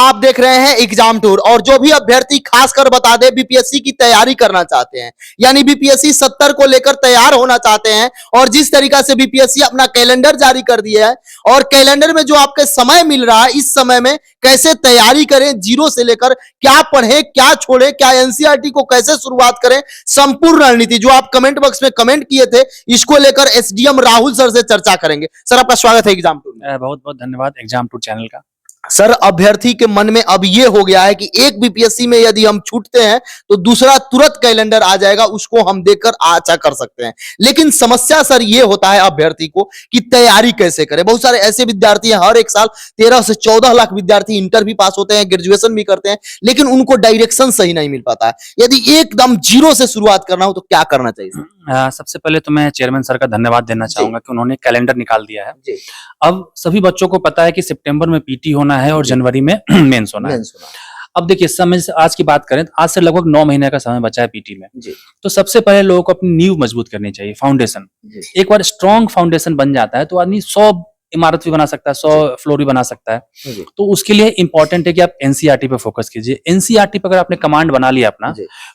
आप देख रहे हैं एग्जाम टूर। और जो भी अभ्यर्थी खासकर बता दे बीपीएससी की तैयारी करना चाहते हैं, यानी बीपीएससी 70 को लेकर तैयार होना चाहते हैं, और जिस तरीका से बीपीएससी अपना कैलेंडर जारी कर दिया है, और कैलेंडर में जो आपके समय मिल रहा है, इस समय में कैसे तैयारी करें, जीरो से लेकर क्या पढ़े, क्या छोड़े, क्या एनसीईआरटी को कैसे शुरुआत करें, संपूर्ण रणनीति जो आप कमेंट बॉक्स में कमेंट किए थे, इसको लेकर एसडीएम राहुल सर से चर्चा करेंगे। सर, आपका स्वागत है एग्जाम टूर में। बहुत बहुत धन्यवाद एग्जाम टूर चैनल का। सर, अभ्यर्थी के मन में अब ये हो गया है कि एक बीपीएससी में यदि हम छूटते हैं तो दूसरा तुरंत कैलेंडर आ जाएगा, उसको हम देखकर आशा कर सकते हैं। लेकिन समस्या सर ये होता है अभ्यर्थी को कि तैयारी कैसे करें। बहुत सारे ऐसे विद्यार्थी हैं, हर एक साल 13 से 14 लाख विद्यार्थी इंटर भी पास होते हैं, ग्रेजुएशन भी करते हैं, लेकिन उनको डायरेक्शन सही नहीं मिल पाता है। यदि एकदम जीरो से शुरुआत करना हो तो क्या करना चाहिए? सबसे पहले तो मैं चेयरमैन सर का धन्यवाद देना चाहूंगा कि उन्होंने कैलेंडर निकाल दिया है। अब सभी बच्चों को पता है कि सितंबर में पीटी होना है और जनवरी में मेंस होना है। अब देखिए, समय से आज की बात करें तो आज से लगभग 9 महीने का समय बचा है पीटी में। तो सबसे पहले लोगों को अपनी नींव मजबूत करनी चाहिए, फाउंडेशन। एक बार स्ट्रॉन्ग फाउंडेशन बन जाता है तो आदमी 100 इमारत भी बना सकता है, 100 फ्लोर भी बना सकता है। तो उसके लिए इंपॉर्टेंट है कि आप एनसीईआरटी पे फोकस कीजिए। एनसीईआरटी पे अगर आपने कमांड बना लिया अपना,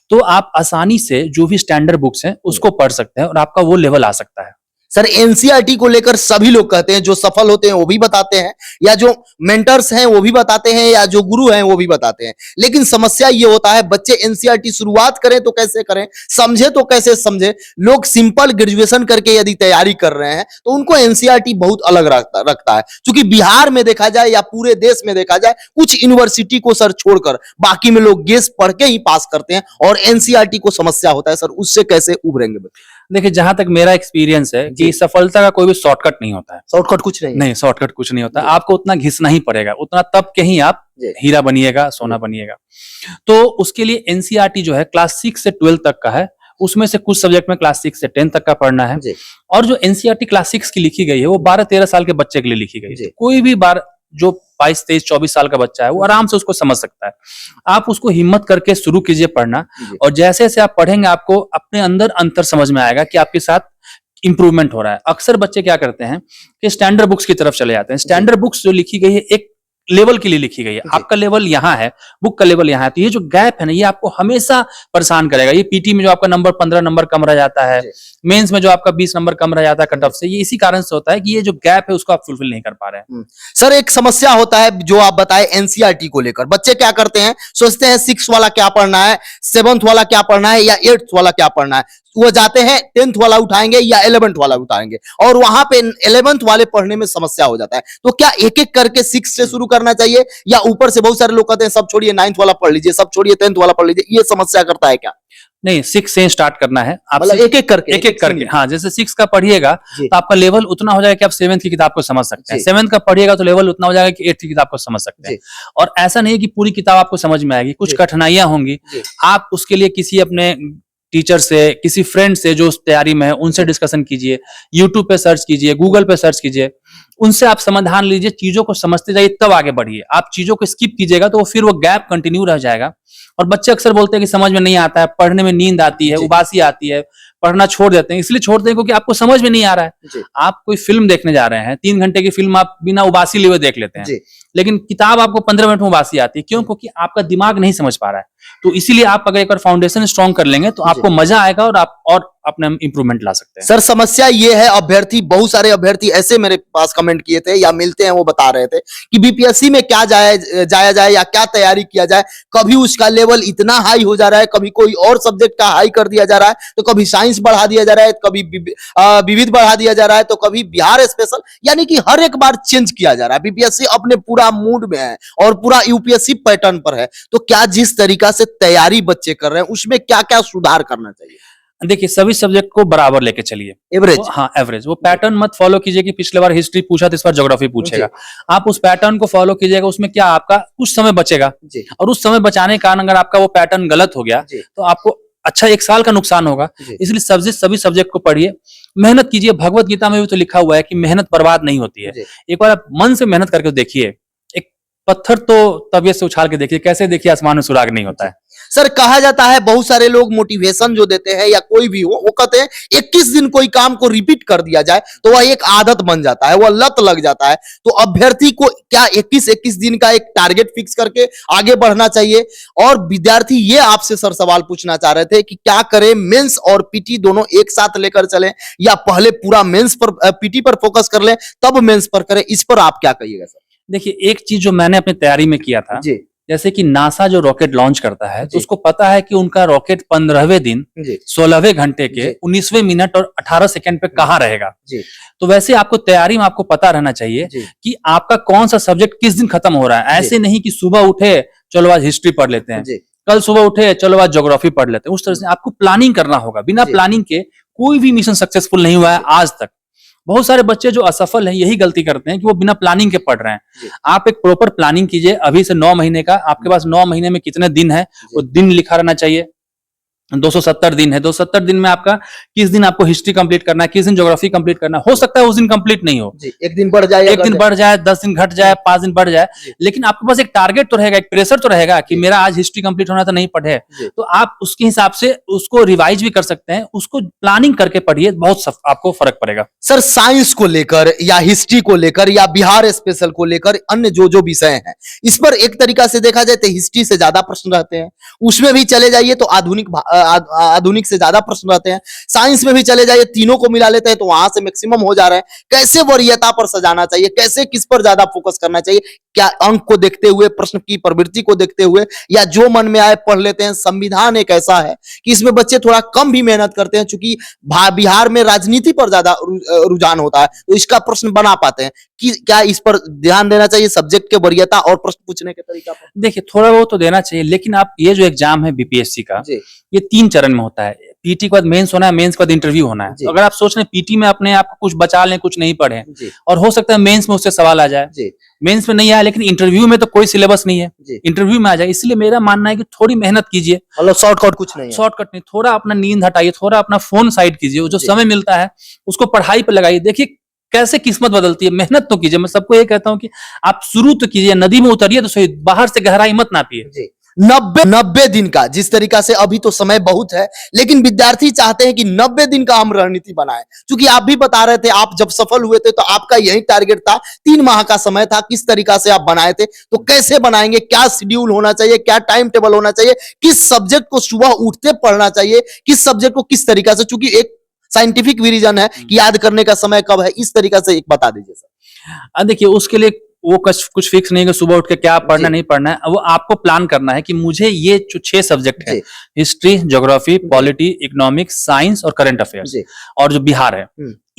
तो आप आसानी से जो भी स्टैंडर्ड बुक्स हैं उसको पढ़ सकते हैं और आपका वो लेवल आ सकता है। सर, एनसीईआरटी को लेकर सभी लोग कहते हैं, जो सफल होते हैं वो भी बताते हैं, या जो मेंटर्स हैं वो भी बताते हैं, या जो गुरु हैं वो भी बताते हैं। लेकिन समस्या ये होता है, बच्चे एनसीईआरटी शुरुआत करें तो कैसे करें, समझे तो कैसे समझे। लोग सिंपल ग्रेजुएशन करके यदि तैयारी कर रहे हैं तो उनको एनसीईआरटी बहुत अलग रखता है। क्योंकि बिहार में देखा जाए या पूरे देश में देखा जाए, कुछ यूनिवर्सिटी को सर छोड़कर बाकी में लोग गेस पढ़ के ही पास करते हैं, और एनसीईआरटी को समस्या होता है। सर, उससे कैसे उभरेंगे बच्चे? देखिए, जहां तक मेरा एक्सपीरियंस है कि सफलता का कोई भी शॉर्टकट नहीं होता है। शॉर्टकट कुछ नहीं शॉर्टकट कुछ नहीं होता। आपको उतना घिसना ही पड़ेगा, उतना तब के ही आप हीरा बनिएगा, सोना बनिएगा। तो उसके लिए एनसीईआरटी जो है क्लास 6 से 12 तक का है। उसमें से कुछ सब्जेक्ट में क्लास 6 से 10 तक का पढ़ना है। और जो एनसीईआरटी क्लास 6 की लिखी गई है वो 12-13 साल के बच्चे के लिए लिखी गई है। कोई भी जो 22, 23, 24 साल का बच्चा है वो आराम से उसको समझ सकता है। आप उसको हिम्मत करके शुरू कीजिए पढ़ना, और जैसे जैसे आप पढ़ेंगे आपको अपने अंदर अंतर समझ में आएगा कि आपके साथ इंप्रूवमेंट हो रहा है। अक्सर बच्चे क्या करते हैं कि स्टैंडर्ड बुक्स की तरफ चले जाते हैं। स्टैंडर्ड बुक्स जो लिखी गई है एक लेवल के लिए लिखी गई है, आपका लेवल यहाँ है, बुक का लेवल यहाँ है। तो ये जो गैप है ना, ये आपको हमेशा परेशान करेगा। ये पीटी में जो आपका नंबर 15 नंबर कम रह जाता है, मेंस में जो आपका 20 नंबर कम रह जाता है कट ऑफ से, ये इसी कारण से होता है कि ये जो गैप है उसको आप फुलफिल नहीं कर पा रहे हैं। सर, एक समस्या होता है जो आप बताए एनसीईआरटी को लेकर। बच्चे क्या करते हैं, सोचते हैं 6 वाला क्या पढ़ना है, 7th वाला क्या पढ़ना है, या 8th वाला क्या पढ़ना है। वो जाते हैं 10th वाला उठाएंगे या 11th वाला उठाएंगे, और वहां पे 11th वाले पढ़ने में समस्या हो जाता है। तो क्या एक एक करके 6 से शुरू करना चाहिए, या ऊपर से बहुत सारे लोग कहते हैं सब छोड़िए 9th वाला पढ़ लीजिए, सब छोड़िए 10th वाला पढ़ लीजिए, ये समस्या करता है क्या? नहीं, 6 से स्टार्ट करना है आप, मतलब एक एक करके। हाँ, जैसे 6 का पढ़िएगा तो आपका लेवल उतना हो जाएगा कि आप 7th की किताब को समझ सकते हैं। 7th का पढ़िएगा तो लेवल उतना हो जाएगा कि 8th की किताब को समझ सकते हैं। और ऐसा नहीं है कि पूरी किताब आपको समझ में आएगी, कुछ कठिनाइयां होंगी। आप उसके लिए किसी अपने टीचर से, किसी फ्रेंड से जो तैयारी में है उनसे डिस्कशन कीजिए, यूट्यूब पे सर्च कीजिए, गूगल पे सर्च कीजिए, उनसे आप समाधान लीजिए, चीजों को समझते जाइए, तब आगे बढ़िए। आप चीजों को स्किप कीजिएगा तो फिर वो गैप कंटिन्यू रह जाएगा। और बच्चे अक्सर बोलते हैं कि समझ में नहीं आता है, पढ़ने में नींद आती है, उबासी आती है, पढ़ना छोड़ देते हैं। इसलिए छोड़ते हैं क्योंकि आपको समझ में नहीं आ रहा है। आप कोई फिल्म देखने जा रहे हैं, 3 घंटे की फिल्म आप बिना उबासी लिए देख लेते हैं, लेकिन किताब आपको 15 मिनट में उबासी आती है। क्यों? क्योंकि आपका दिमाग नहीं समझ पा रहा है। तो इसीलिए आप अगर एक बार फाउंडेशन स्ट्रॉन्ग कर लेंगे तो आपको मजा आएगा और आप और अपने इंप्रूवमेंट ला सकते हैं। सर, समस्या ये है, बहुत सारे अभ्यर्थी ऐसे मेरे पास कमेंट किए थे या मिलते हैं, वो बता रहे थे कि बीपीएससी में क्या जाया जाए या क्या तैयारी किया जाए। कभी उसका लेवल इतना हाई हो जा रहा है, कभी कोई और सब्जेक्ट का हाई कर दिया जा रहा है, तो कभी साइंस बढ़ा दिया जा रहा है, कभी विविध बढ़ा दिया जा रहा है, तो कभी बिहार स्पेशल, यानी कि हर एक बार चेंज किया जा रहा है। बीपीएससी अपने पूरा मूड में है और पूरा यूपीएससी पैटर्न पर है। तो क्या जिस तरीका से तैयारी बच्चे कर रहे हैं उसमें क्या क्या सुधार करना चाहिए? देखिए, सभी सब्जेक्ट को बराबर लेके चलिए, एवरेज। हाँ, एवरेज। वो पैटर्न मत फॉलो कीजिए कि पिछले बार हिस्ट्री पूछा तो इस बार ज्योग्राफी पूछेगा। आप उस पैटर्न को फॉलो कीजिएगा, उसमें क्या आपका कुछ समय बचेगा, और उस समय बचाने के कारण अगर आपका वो पैटर्न गलत हो गया तो आपको अच्छा 1 साल का नुकसान होगा। इसलिए सभी सब्जेक्ट को पढ़िए, मेहनत कीजिए। भगवत गीता में भी तो लिखा हुआ है कि मेहनत बर्बाद नहीं होती है। एक बार आप मन से मेहनत करके देखिए, एक पत्थर तो तबीयत से उछाल के देखिए, कैसे देखिए आसमान में सुराग नहीं होता है। सर कहा जाता है बहुत सारे लोग मोटिवेशन जो देते हैं या कोई भी हो वो कहते हैं 21 दिन कोई काम को रिपीट कर दिया जाए तो वह एक आदत बन जाता है, वह लत लग जाता है। तो अभ्यर्थी को क्या 21 दिन का एक टारगेट फिक्स करके आगे बढ़ना चाहिए? और विद्यार्थी ये आपसे सर सवाल पूछना चाह रहे थे कि क्या करें, मेंस और पीटी दोनों एक साथ लेकर चलें या पहले पूरा मेंस पर पीटी पर फोकस कर लें तब मेंस पर करें? इस पर आप क्या कहिएगा सर? देखिए, एक चीज जो मैंने अपनी तैयारी में किया था, जी जैसे कि नासा जो रॉकेट लॉन्च करता है तो जी। उसको पता है कि उनका रॉकेट 15वें दिन जी 16वें घंटे के जी। 19वें मिनट और 18 सेकंड पे कहाँ रहेगा। जी तो वैसे आपको तैयारी में आपको पता रहना चाहिए जी कि आपका कौन सा सब्जेक्ट किस दिन खत्म हो रहा है। जी। ऐसे नहीं कि सुबह उठे चलो आज हिस्ट्री पढ़ लेते हैं, जी कल सुबह उठे चलो आज ज्योग्राफी पढ़ लेते हैं। उस तरह से आपको प्लानिंग करना होगा। बिना जी। प्लानिंग के कोई भी मिशन सक्सेसफुल नहीं हुआ है आज तक। बहुत सारे बच्चे जो असफल हैं यही गलती करते हैं कि वो बिना प्लानिंग के पढ़ रहे जी। हैं। आप एक प्रॉपर प्लानिंग कीजिए। अभी से 9 महीने का आपके पास 9 महीने में कितने दिन है वो दिन लिखा रहना चाहिए। 270 दिन है, 270 दिन में आपका किस दिन आपको हिस्ट्री कंप्लीट करना है, किस दिन ज्योग्राफी कंप्लीट करना है। हो सकता है उस दिन कंप्लीट नहीं हो, जी एक दिन बढ़ जाए या एक दिन घट बढ़ जाए, 10 दिन घट जाए, 5 दिन बढ़ जाए, जी। लेकिन आपके पास एक टारगेट तो रहेगा, एक प्रेशर तो रहेगा कि जी। मेरा आज हिस्ट्री कंप्लीट होना तो नहीं पढ़े। जी। तो आप उसके हिसाब से उसको रिवाइज भी कर सकते हैं, उसको प्लानिंग करके पढ़िए, बहुत आपको फर्क पड़ेगा। सर साइंस को लेकर या हिस्ट्री को लेकर या बिहार स्पेशल को लेकर अन्य जो जो विषय हैं इस पर एक तरीका से देखा जाए तो हिस्ट्री से ज्यादा प्रश्न रहते हैं, उसमें भी चले जाइए तो आधुनिक से ज्यादा प्रश्न रहते हैं, साइंस में भी चले जाइए तीनों को मिला लेते हैं तो वहां से मैक्सिमम हो जा रहा है। कैसे वरीयता पर सजाना चाहिए, कैसे किस पर ज्यादा फोकस करना चाहिए? क्या अंक को देखते हुए, प्रश्न की प्रवृत्ति को देखते हुए, या जो मन में आए पढ़ लेते हैं? संविधान एक ऐसा है कि इसमें बच्चे थोड़ा कम भी मेहनत करते हैं, चूंकि बिहार में राजनीति पर ज्यादा रुझान होता है तो इसका प्रश्न बना पाते हैं कि क्या इस पर ध्यान देना चाहिए सब्जेक्ट के वरीयता और प्रश्न पूछने के तरीका पर? देखिए, थोड़ा बहुत तो देना चाहिए, लेकिन आप ये जो एग्जाम है बीपीएससी का, जी ये 3 चरण में होता है। पीटी के बाद मेंस होना है, मेंस के बाद इंटरव्यू होना है। जी। तो अगर आप सोच रहे हैं पीटी में अपने आप को कुछ बचा लें, कुछ नहीं पढ़े, जी और हो सकता है मेंस में उससे सवाल आ जाए, जी मेंस में नहीं आया लेकिन इंटरव्यू में तो कोई सिलेबस नहीं है, जी इंटरव्यू में आ जाए। इसलिए मेरा मानना है कि थोड़ी मेहनत कीजिए, मतलब शॉर्टकट कुछ नहीं है। शॉर्टकट नहीं, थोड़ा अपना नींद हटाइए, थोड़ा अपना फोन साइड कीजिए, जो जी। समय मिलता है उसको पढ़ाई पे लगाइए। देखिए कैसे किस्मत बदलती है। मेहनत तो कीजिए। मैं सबको ये कहता हूँ कि आप शुरू तो कीजिए, नदी में उतरिए तो सही, बाहर से गहराई मत नापिए। जी 90 दिन का जिस तरीका से अभी तो समय बहुत है, लेकिन विद्यार्थी चाहते हैं कि 90 दिन का हम रणनीति बनाएं। क्योंकि आप भी बता रहे थे आप जब सफल हुए थे तो आपका यही टारगेट था, 3 माह का समय था, किस तरीका से आप बनाए थे, तो कैसे बनाएंगे? क्या शेड्यूल होना चाहिए, क्या टाइम टेबल होना चाहिए, किस सब्जेक्ट को सुबह उठते पढ़ना चाहिए, किस सब्जेक्ट को किस तरीका से, चूंकि एक साइंटिफिक भी रीजन है कि याद करने का समय कब है, इस तरीका से एक बता दीजिए सर। देखिए, उसके लिए वो कुछ फिक्स नहीं है कि सुबह उठ के क्या पढ़ना नहीं पढ़ना है। वो आपको प्लान करना है कि मुझे ये जो 6 सब्जेक्ट है, history, geography, polity, economics, science और करंट अफेयर्स, और जो बिहार है,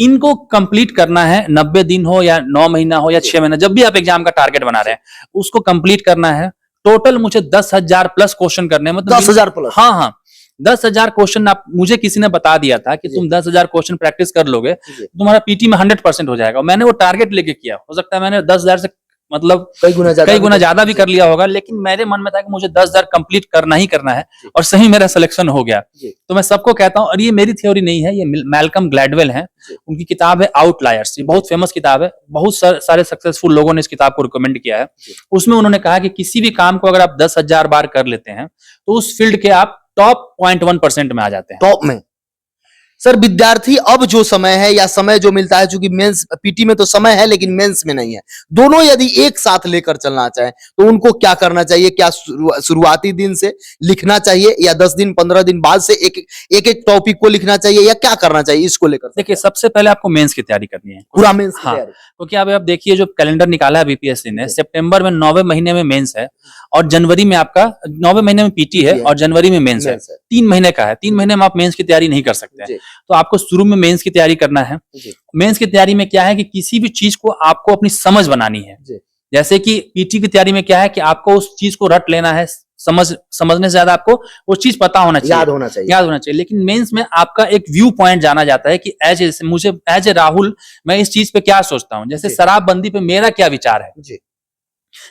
इनको कंप्लीट करना है। 90 दिन हो या 9 महीना हो या 6 महीना, जब भी आप एग्जाम का टारगेट बना रहे हैं उसको कंप्लीट करना है। टोटल मुझे 10,000 प्लस क्वेश्चन करने हैं, मतलब 10,000 प्लस? हाँ, 10,000 क्वेश्चन। आप मुझे किसी ने बता दिया था कि तुम 10,000 क्वेश्चन प्रैक्टिस कर लोगे तुम्हारा पीटी में 100% हो जाएगा। मैंने वो टारगेट लेके किया। हो सकता है मैंने 10,000 से मतलब कई गुना ज्यादा भी कर लिया होगा, लेकिन मेरे मन में था कि मुझे 10,000 कंप्लीट करना ही करना है, और सही मेरा सिलेक्शन हो गया। तो मैं सबको कहता हूं, और ये मेरी थ्योरी नहीं है, ये मैल्कम ग्लैडवेल है, उनकी किताब है आउटलायर्स। ये बहुत फेमस किताब है, बहुत सारे सक्सेसफुल लोगों ने इस किताब को रिकमेंड किया है। उसमें उन्होंने कहा कि किसी भी काम को अगर आप 10,000 बार कर लेते हैं तो उस फील्ड के आप टॉप 0.1% में आ जाते हैं, टॉप में। सर विद्यार्थी अब जो समय है या समय जो मिलता है, चूंकि मेंस पीटी में तो समय है लेकिन मेंस में नहीं है, दोनों यदि एक साथ लेकर चलना चाहे तो उनको क्या करना चाहिए? क्या शुरुआती दिन से लिखना चाहिए या 10 दिन 15 दिन बाद से एक टॉपिक को लिखना चाहिए, या क्या करना चाहिए इसको लेकर? देखिए, सबसे पहले आपको मेंस की तैयारी करनी है, पूरा मेंस की हाँ, तैयारी। क्योंकि अब आप देखिए जो कैलेंडर निकाला है बीपीएससी ने, सितंबर में 9वें महीने में मेंस है, और जनवरी में आपका 9वें महीने में पीटी है, और जनवरी में मेंस है। 3 महीने का है, 3 महीने में आप मेंस की तैयारी नहीं कर सकते हैं। तो आपको शुरू में मेंस की तैयारी करना है। मेंस की तैयारी में क्या है कि किसी भी चीज को आपको अपनी समझ बनानी है। जैसे कि पीटी की तैयारी में क्या है कि आपको उस चीज को रट लेना है, समझने से ज्यादा आपको वो चीज पता होना चाहिए, याद होना चाहिए। लेकिन मेंस में आपका एक व्यू पॉइंट जाना जाता है कि एज ए राहुल मैं इस चीज पे क्या सोचता हूं। जैसे शराबबंदी पे मेरा क्या विचार है,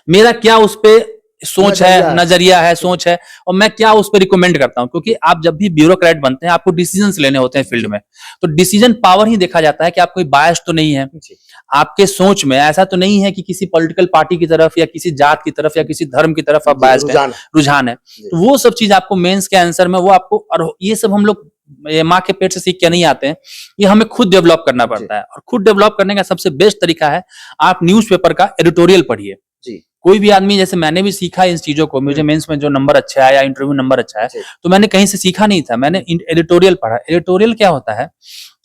मेरा क्या उस पे सोच है, नजरिया है, सोच है, और मैं क्या उस पर रिकमेंड करता हूं। क्योंकि आप जब भी ब्यूरोक्रेट बनते हैं, आपको डिसीजंस लेने होते हैं फील्ड में, तो डिसीजन पावर ही देखा जाता है कि आप कोई बायस तो नहीं है आपके सोच में, ऐसा तो नहीं है कि किसी पॉलिटिकल पार्टी की तरफ या किसी जात की तरफ या किसी धर्म की तरफ आप बायस्ड है, रुझान है। तो वो सब चीज आपको मेंस के आंसर में वो आपको, और ये सब हम लोग माँ के पेट से सीख के नहीं आते हैं, ये हमें खुद डेवलप करना पड़ता है। और खुद डेवलप करने का सबसे बेस्ट तरीका है आप न्यूज़पेपर का एडिटोरियल पढ़िए। कोई भी आदमी, जैसे मैंने भी सीखा इन चीजों को, मुझे मेंस में जो नंबर अच्छा है या इंटरव्यू नंबर अच्छा है, तो मैंने कहीं से सीखा नहीं था, मैंने एडिटोरियल पढ़ा। एडिटोरियल क्या होता है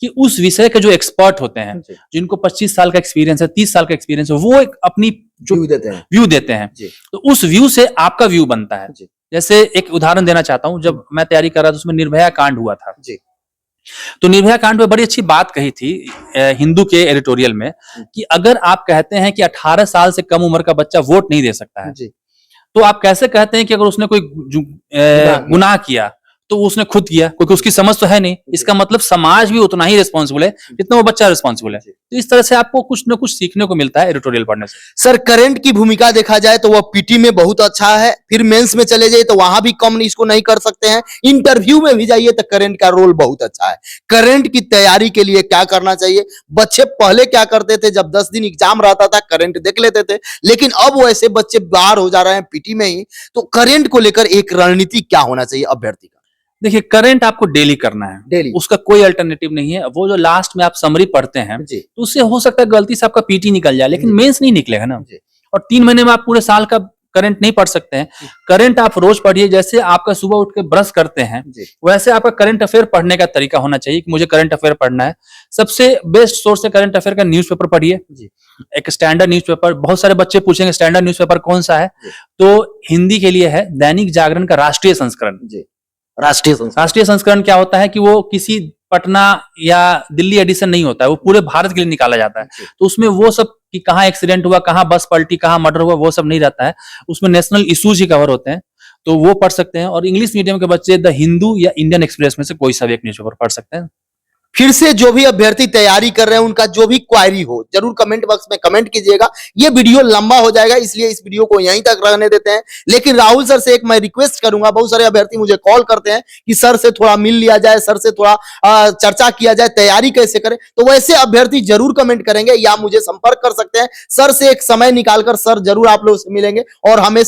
कि उस विषय के जो एक्सपर्ट होते हैं, जिनको 25 साल का एक्सपीरियंस है, 30 साल का एक्सपीरियंस है, वो एक अपनी जो व्यू देते हैं, तो उस व्यू से आपका व्यू बनता है। जैसे एक उदाहरण देना चाहता हूं, जब मैं तैयारी कर रहा था उसमें निर्भया कांड हुआ था, तो निर्भया कांड में बड़ी अच्छी बात कही थी हिंदू के एडिटोरियल में, कि अगर आप कहते हैं कि 18 साल से कम उम्र का बच्चा वोट नहीं दे सकता है, तो आप कैसे कहते हैं कि अगर उसने कोई गुनाह किया तो उसने खुद किया, क्योंकि उसकी समझ तो है नहीं। इसका मतलब समाज भी उतना ही रिस्पॉन्सिबल है जितना वो बच्चा रिस्पॉन्सिबल है। तो इस तरह से आपको कुछ न कुछ सीखने को मिलता है एडिटोरियल पढ़ने से। सर, करंट की भूमिका देखा जाए तो वह पीटी में बहुत अच्छा है, फिर मेंस में चले जाए तो वहां भी कम इसको नहीं कर सकते हैं, इंटरव्यू में भी जाइए तो करंट का रोल बहुत अच्छा है। करंट की तैयारी के लिए क्या करना चाहिए? बच्चे पहले क्या करते थे, जब 10 दिन एग्जाम रहता था करंट देख लेते थे, लेकिन अब वैसे बच्चे बाहर हो जा रहे हैं पीटी में ही। तो करंट को लेकर एक रणनीति क्या होना चाहिए अभ्यर्थी का? देखिए, करंट आपको डेली करना है, डेली, उसका कोई अल्टरनेटिव नहीं है। वो जो लास्ट में आप समरी पढ़ते हैं, तो उससे हो सकता है गलती से आपका पीटी निकल जाए, लेकिन मेंस नहीं निकलेगा ना। और 3 महीने में आप पूरे साल का करंट नहीं पढ़ सकते हैं। करंट आप रोज पढ़िए, जैसे आपका सुबह उठ के ब्रश करते हैं, वैसे आपका करंट अफेयर पढ़ने का तरीका होना चाहिए कि मुझे करंट अफेयर पढ़ना है। सबसे बेस्ट सोर्स है करंट अफेयर का न्यूज़पेपर पढ़िए, एक स्टैंडर्ड न्यूज़पेपर। बहुत सारे बच्चे पूछेंगे स्टैंडर्ड न्यूज़पेपर कौन सा है, तो हिंदी के लिए है दैनिक जागरण का राष्ट्रीय संस्करण। राष्ट्रीय संस्करण क्या होता है कि वो किसी पटना या दिल्ली एडिशन नहीं होता है, वो पूरे भारत के लिए निकाला जाता है। तो उसमें वो सब कि कहाँ एक्सीडेंट हुआ, कहाँ बस पलटी, कहाँ मर्डर हुआ, वो सब नहीं रहता है। उसमें नेशनल इश्यूज ही कवर होते हैं, तो वो पढ़ सकते हैं। और इंग्लिश मीडियम के बच्चे द हिंदू या इंडियन एक्सप्रेस में से कोई सा भी एक न्यूज़पेपर पढ़ सकते हैं। फिर से जो भी अभ्यर्थी तैयारी कर रहे हैं, उनका जो भी क्वायरी हो जरूर कमेंट बॉक्स में कमेंट कीजिएगा। ये वीडियो लंबा हो जाएगा, इसलिए इस वीडियो को यहीं तक रहने देते हैं। लेकिन राहुल सर से एक मैं रिक्वेस्ट करूंगा, बहुत सारे अभ्यर्थी मुझे कॉल करते हैं कि सर से थोड़ा मिल लिया जाए, सर से थोड़ा चर्चा किया जाए, तैयारी कैसे करें। तो वैसे अभ्यर्थी जरूर कमेंट करेंगे या मुझे संपर्क कर सकते हैं। सर से एक समय निकालकर सर जरूर आप लोगों से मिलेंगे और हमेशा